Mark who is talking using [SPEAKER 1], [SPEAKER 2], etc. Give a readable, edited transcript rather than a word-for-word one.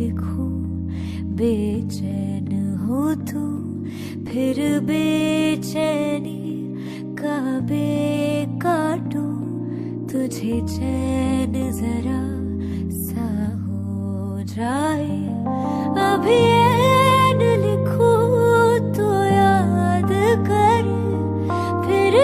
[SPEAKER 1] लिखूं, बेचैन हो तू फिर बेचैनी का बे काटूं, तुझे चैन जरा सा हो जाए। अभी ऐन लिखूं तो याद कर, फिर